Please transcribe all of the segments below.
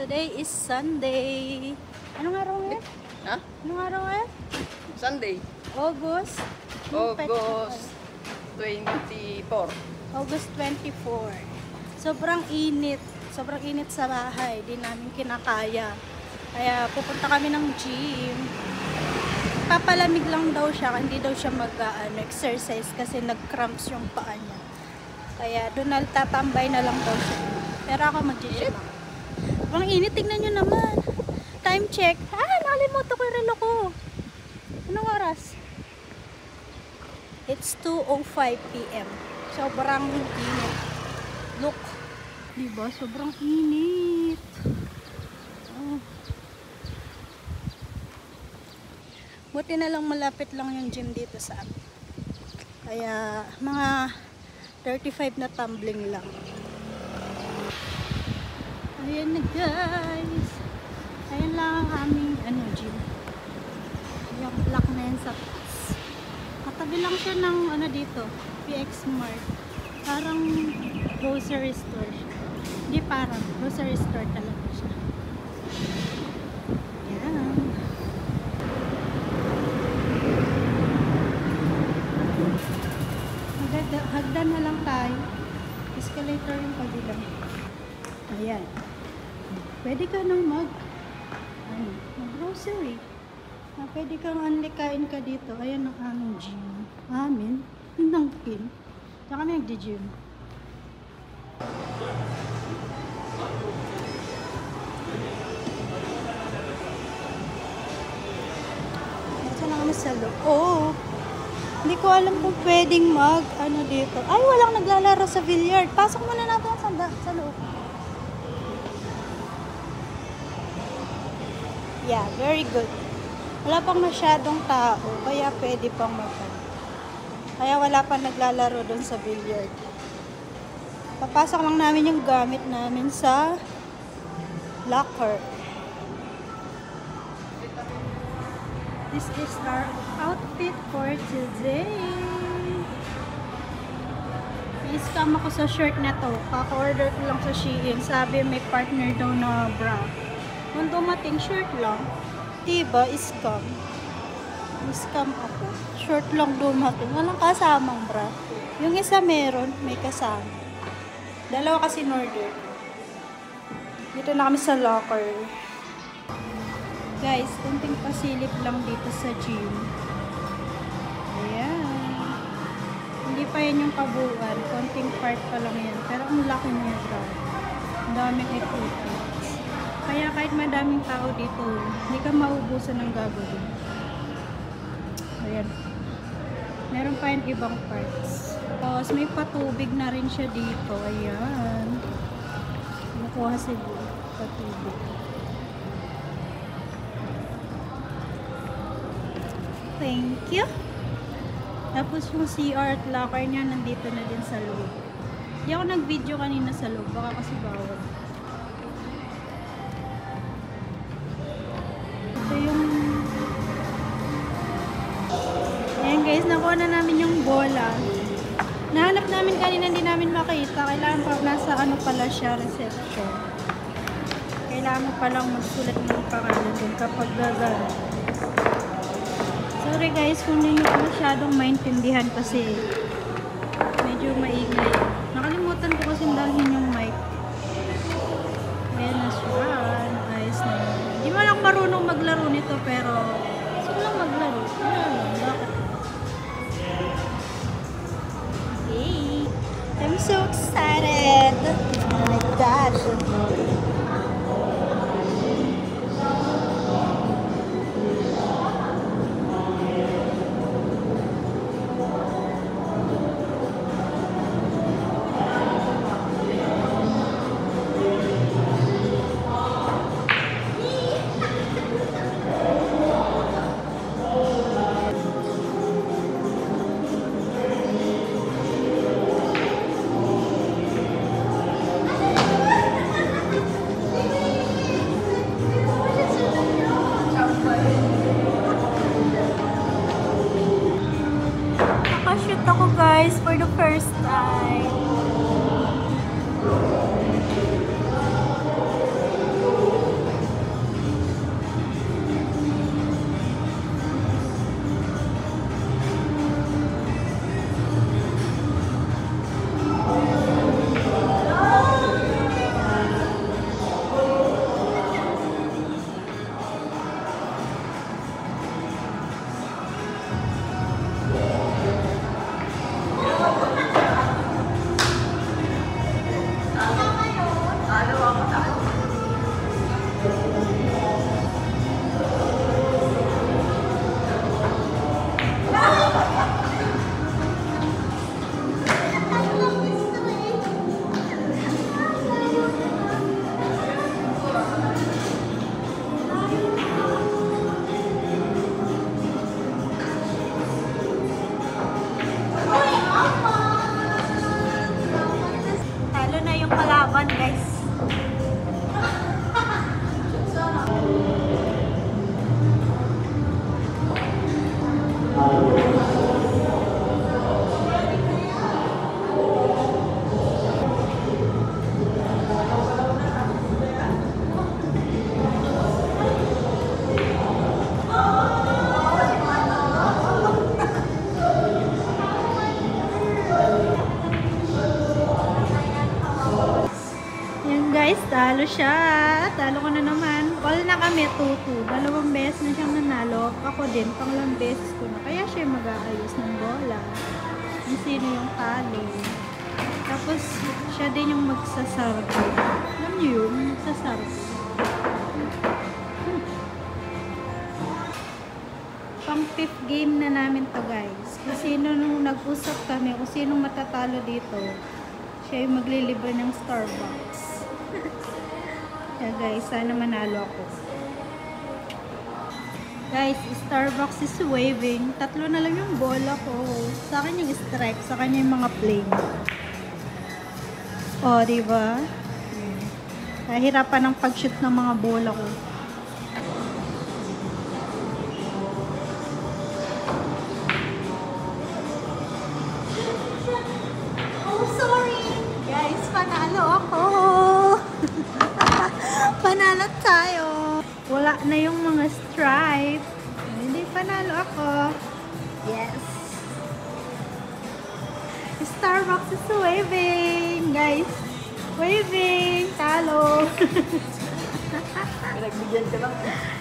Today is Sunday. Anong araw ngayon? Ha? Anong araw ngayon? Sunday. August? August 24. August 24. Sobrang init. Sobrang init sa bahay. Di namin kinakaya. Kaya pupunta kami ng gym. Papalamig lang daw siya. Hindi daw siya mag-exercise kasi nag-cramps yung paa niya. Kaya doon tatambay na lang daw siya. Pero ako mag-gym ako. Sobrang init. Tingnan nyo naman. Time check. Nakalimutan ko yung relo ko. Anong oras? It's 2:05 PM. Sobrang init. Look. Diba? Sobrang init. Oh. Buti na lang malapit lang yung gym dito sa amin. Kaya mga 35 na tumbling lang. Ayan na guys. Ayan lang ang aming gym. Yung block na yan sa taas. Katabi lang siya ng dito, PX Mart. Parang grocery store siya. Hindi parang grocery store talaga siya. Ayan. Hagdan na lang tayo. Escalator yung kabilang. Ayan. Pwede ka nang mag-grocery. Pwede kang anlikain ka dito. Ayan ang aming gym. Amin. Hinangkin. Saka kami nagdi-gym. Ito na kami sa loob. Hindi ko alam kung pwedeng dito. Ay, walang naglalaro sa billiard. Pasok muna natin sa loob. Yeah, very good. Wala pang masyadong tao, kaya pwede pang Kaya wala pang naglalaro doon sa billiard. Papasok lang namin yung gamit namin sa locker. This is our outfit for today. I-scam ako sa shirt na to. Kaka-order ko lang sa Shein. Sabi may partner daw na bra. Kung dumating, shirt lang. Diba, scam. Scam ako. Short lang dumating. Walang kasamang bra. Yung isa meron, may kasama. Dalawa kasi in-order. Dito na kami sa locker. Guys, kunting pasilip lang dito sa gym. Ayan. Hindi pa yan yung kabuuan. Konting part pa lang yan. Pero ang laki niya, bro. Ang daming equipment. Kaya kahit madaming tao dito, hindi ka maubusan ng gagawin. Ayan. Meron pa yung ibang parts. Tapos may patubig na rin siya dito. Ayan. Nakuha siguro patubig. Thank you. Tapos yung CR at locker niya nandito na din sa loob. Hindi ako nag-video kanina sa loob. Baka kasi bawal. Ayan guys, nakuha na namin yung bola. Nahanap namin kanina, hindi namin makita. Kailangan pa, nasa pala siya, reception. Kailangan mo palang magsulat ng pangalan dun kapag gagawin. Sorry guys kung hindi nyo masyadong maintindihan kasi medyo maingay. Nakalimutan ko kasi dalhin yung mic. Ayan na siya. Ayos na yun. Hindi mo lang marunong maglaro nito pero gusto lang maglaro. Bakit? Hey! I'm so excited! Oh my God! guys for the first time. Guys, talo siya. Talo ko na naman. All na kami, 2-2. Dalawang beses na siyang nanalo. Ako din, panglang beses ko na. Kaya siya mag-aayos ng bola. Kung sino yung talo. Tapos, siya din yung magsasargo. Alam niyo yun, magsasargo. Pang 5th game na namin to guys. Kung sino nung nag-usap kami, kung sino matatalo dito, siya yung maglilibre ng Starbucks. Kaya guys, sana manalo ako. Guys, Starbucks is waving. 3 na lang yung bola ko. Sa akin yung strike, sa kanya yung mga plane. O, diba? Nahirapan ng pag-shoot ng mga bola ko. Oh, sorry! Guys, panalo ako! Panalo tayo! Wala na yung mga stripe. Hindi, panalo ako. Yes! Starbucks is waving! Guys, waving! Talo! Pinagbigyan ka lang.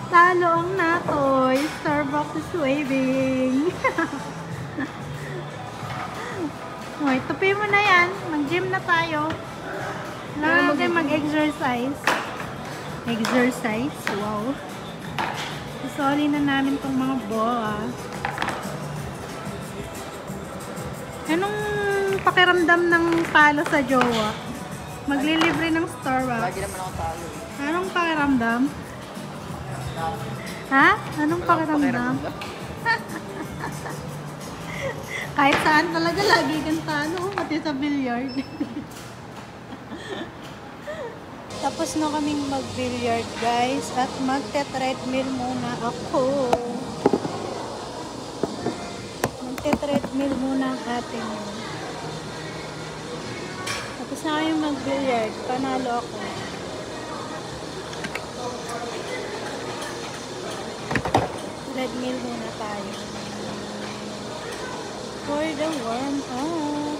Talo ang natoy! Starbucks is waving! Okay, tupi mo na yan. Mag-gym na tayo. Kailangan natin mag-exercise. Exercise? Wow. Isoli na namin tong mga bola. Anong pakiramdam ng talo sa jowa? Maglilibre ng Starbucks. Lagi naman ako talo. Anong pakiramdam? Ha? Anong pakiramdam? Kahit saan talaga lagi kang talo. Pati sa billiard. Tapos na kaming mag-billiard guys. At magte-treadmill muna ako. Magte-treadmill muna ang ating. Tapos na kaming mag-billiard. Panalo ako. Treadmill muna tayo. For the warm up.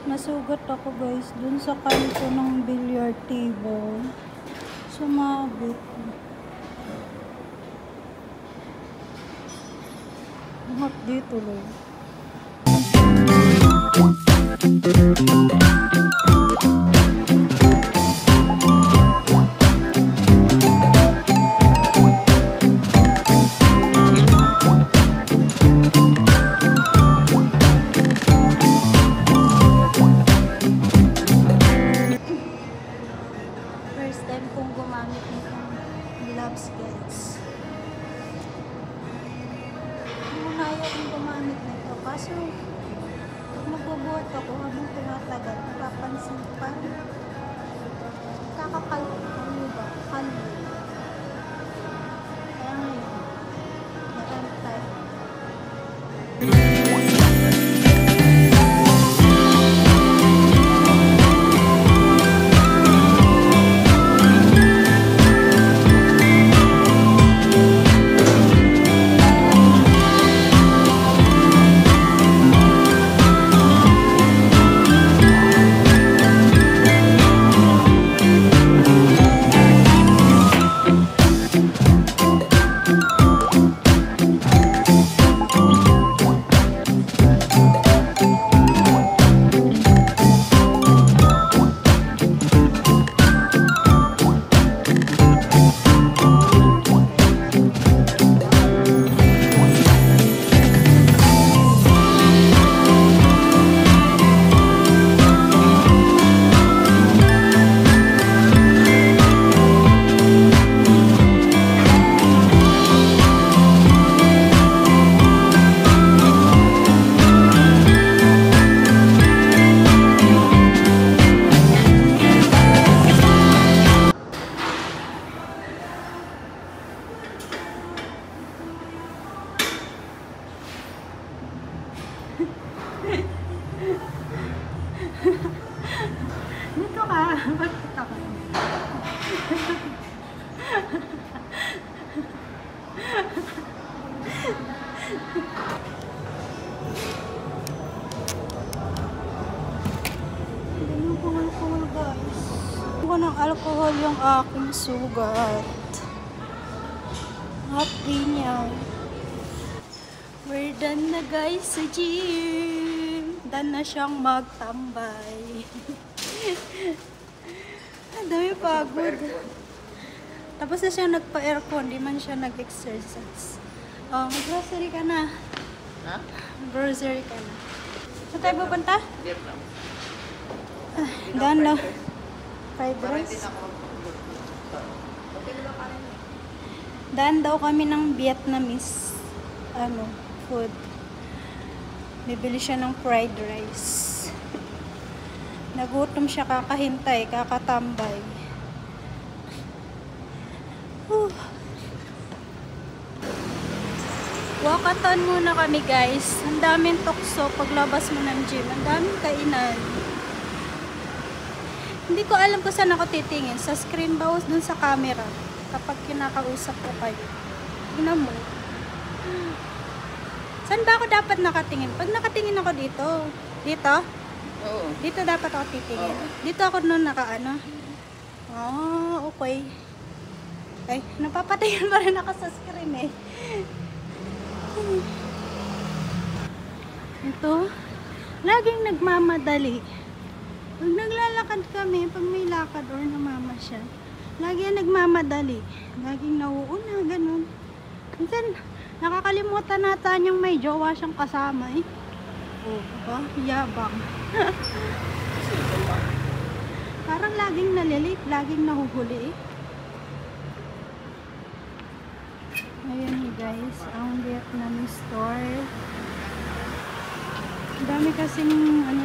Nasugat ako guys dun sa kanto ng billiard table. Sumabit. Buhat dito lang. First time kong gumamit nitong gloves guys. Ayaw kong gumamit nito. Kaso, pag magbubuhat ako habang tumatagal, napapansin ko parang kakapal ko ba? Kalbo. Kaya ngayon, nagamit tayo. aking sugat. Happy niya. We're done na guys sa gym. Done na siyang magtambay. Ang dami pagod. Tapos na siya nagpa-aircon. Di man siya nag-exercise. Oh, grocery ka na. Ha? Grocery ka na. Saan tayo pupunta? Vietnam. Done na. Fried rice. Daan daw kami ng Vietnamese food. Bibili siya ng fried rice. Nagutom siya, kakahintay, kakatambay. Walkathon muna kami guys. Ang daming tukso paglabas mo ng gym. Ang daming kainan. Hindi ko alam kung saan ako titingin. Sa screen ba o dun sa camera? Kapag kinakausap ko kayo. Tingnan mo. Saan ba ako dapat nakatingin? Pag nakatingin ako dito. Dito? Oo. Dito dapat ako titingin. Dito ako nun nakaano. Okay. Ay, napapatingin pa rin ako sa screen eh. Ito. Laging nagmamadali. Pag naglalakad kami, pag may lakad or namamasyal, lagi yan nagmamadali. Laging nauuna, ganun. Minsan, nakakalimutan nata niyang may jowa siyang kasama eh. Oh, diba? Yabang. Parang laging nalilate, laging nahuhuli eh. Ayan guys, ang Vietnamese store. Ang dami kasing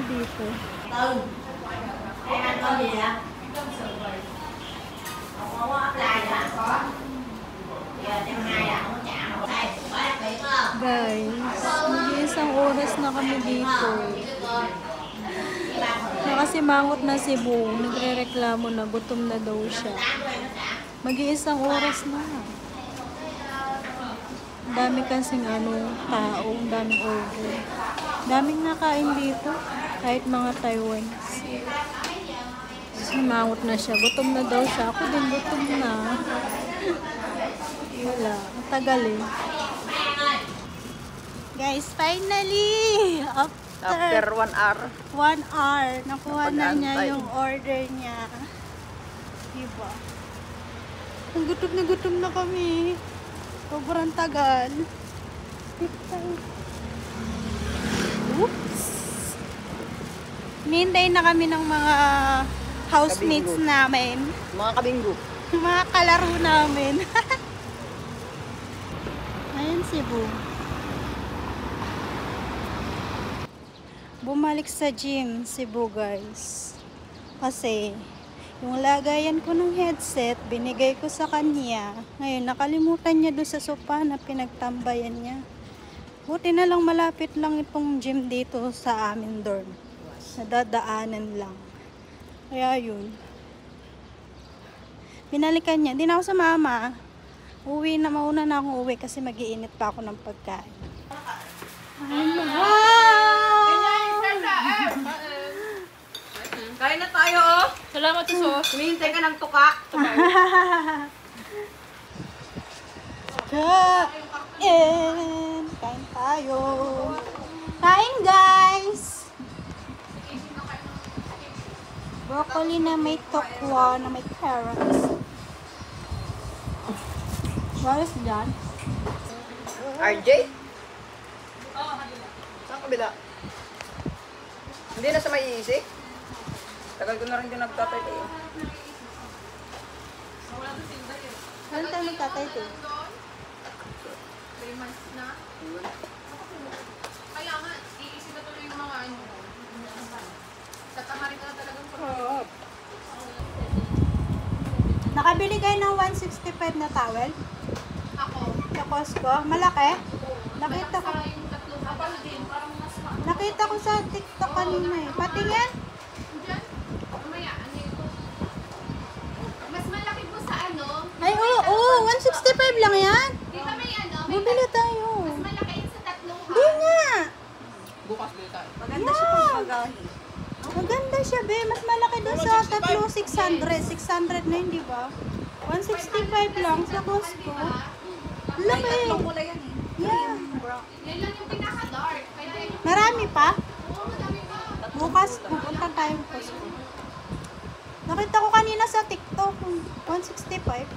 dito. Guys, mag-iisang oras na kami dito. Nakasimangot na si Bu. Nagre-reklamo na, gutom na daw siya. Mag-iisang oras na. Dami kasing tao, daming order. Daming nakain dito, kahit mga Taiwanese. Simangot na siya, gutom na daw siya. Ako din gutom na. Wala, matagal eh. Guys, finally! After 1 hour. 1 hour, nakuha na niya Pag-antay. yung order niya. Diba? Ang gutom na kami. Sobrang tagal. Oops! Nihintay na kami ng mga housemates Kabinggo. namin. Mga kabinggo. Mga kalaro namin. Ayan si Bu. Bumalik sa gym si Bu guys. Kasi yung lagayan ko ng headset, binigay ko sa kanya. Ngayon, nakalimutan niya doon sa sopa na pinagtambayan niya. Buti na lang malapit lang itong gym dito sa amin dorm. Nadadaanan lang. Kaya yun. Binalikan niya. Hindi na ako sa mama. Mauna na akong uwi kasi mag-iinit pa ako ng pagkain. Kain na tayo, oh. Salamat sa sauce. Humihintay ka ng tuka. Kain! Kain tayo! Kain guys! Broccoli na may tokwa, na may carrots. What is that? RJ? Saan kabila? Hindi na sa may iisi? Tagal ko na rin din nagtatay eh. Ano tayo magtatay ito? 3 months na. Kaya nga, iisip na tuloy yung mga tatamarin ka na talagang pag- Nakabili kayo ng 165 na towel? Ako. Sa Costco? Malaki? Nakita ko. Saka yung tatlong kapal din, parang mas Nakita ko sa TikTok kanina eh. Patingin? Diyan, mamaya, ano ito? Mas malaki po sa ano. Ay, oo, 165 lang yan. Di ba may ano? May Bumili tayo. mas malaki yun sa tatlong Di nga. Bukas din tayo. Maganda siya pag magahi. Maganda siya, be. Mas malaki doon sa tatlo 600. 600 na yun, di ba? 165 lang sa Costco. Laki. Tatlong kulay yan eh. Yeah. Yan lang yung pinaka-dark. Kaya yung... Marami pa. Oo, madami pa. Bukas, pupunta tayong Costco. Nakita ko kanina sa TikTok, 165.